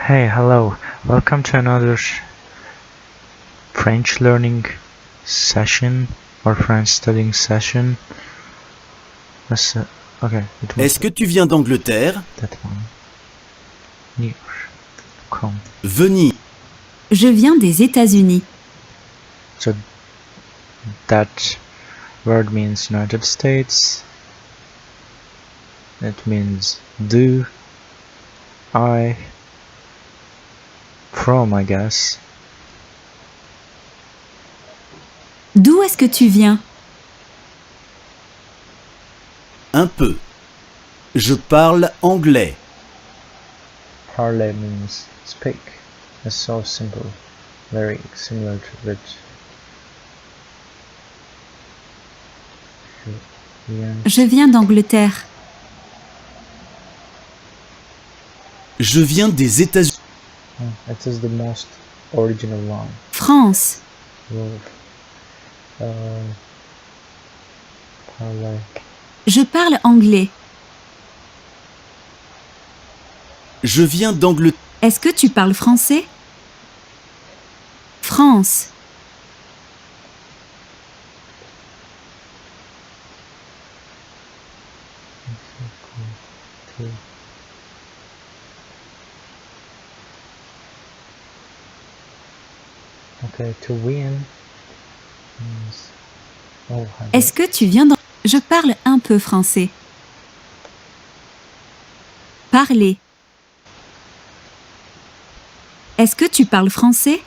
Hey, hello. Welcome to another French learning session or French studying session. Okay, it was Est-ce que tu viens d'Angleterre? that one. Near. Come. Venir. Je viens des États-Unis. So that word means United States. It means do. I. From, I guess. D'où est-ce que tu viens? Un peu. Je parle anglais. Parler means speak. It's so simple. Very similar to it. Je viens d'Angleterre. Je viens des États-Unis. It is the most original one. France. Parler. Je parle anglais. Je viens d'Angleterre. Est-ce que tu parles français? France. Okay, to win means. Est-ce que tu viens d'Angleterre? Je parle un peu français. Parler. Est-ce que tu parles français?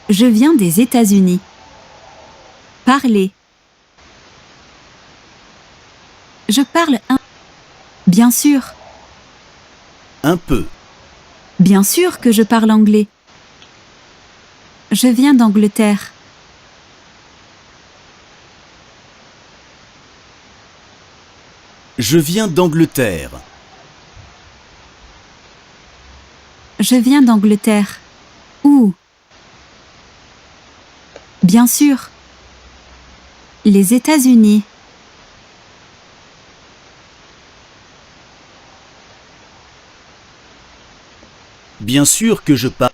Je viens des États-Unis. Parler. Je parle un. Bien sûr. Un peu. Bien sûr que je parle anglais. Je viens d'Angleterre. Je viens d'Angleterre. Je viens d'Angleterre. Où? Bien sûr. Les États-Unis. Bien sûr que je parle.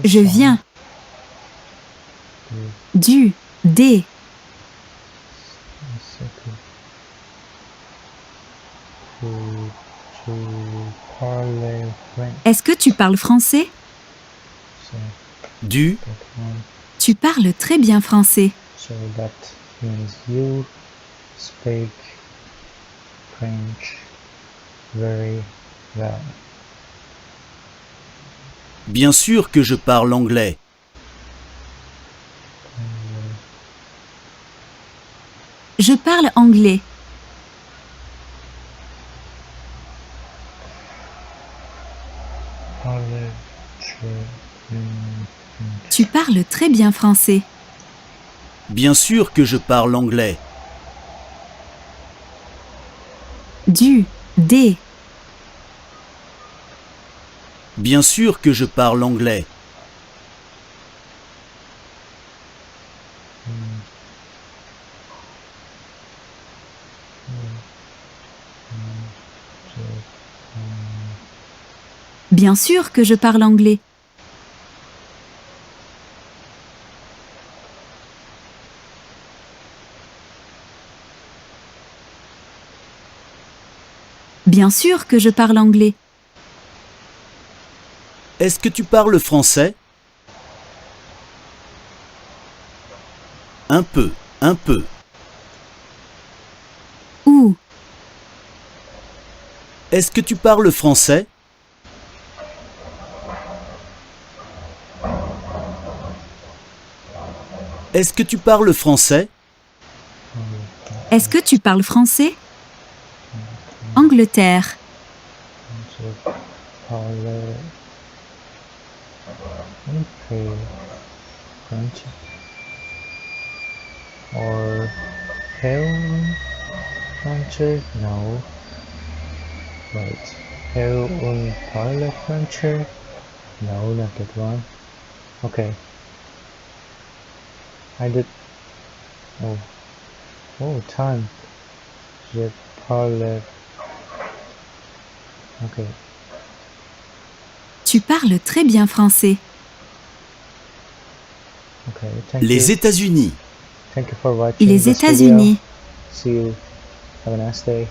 Je viens. Du. Des. To parler French. Est-ce que tu parles français? So Du. that one. Tu parles très bien français. So that means you speak French very well. Bien sûr que je parle anglais. Je parle anglais. Parler Tu parles très bien français. Bien sûr que je parle anglais. Du. Des. Bien sûr que je parle anglais. Bien sûr que je parle anglais. Bien sûr que je parle anglais. Est-ce que tu parles français? Un peu. Un peu. Où? Est-ce que tu parles français? Est-ce que tu parles français? Est-ce que tu parles français? Angleterre. parler French or hell French? No. Wait. Hell un parle French? No, not that one. Okay. I did. Oh, time. Je parle. Okay. Tu parles très bien français. Okay. Thank Les you. États-Unis. Thank you for watching Les this video. États-Unis. See you. Have a nice day.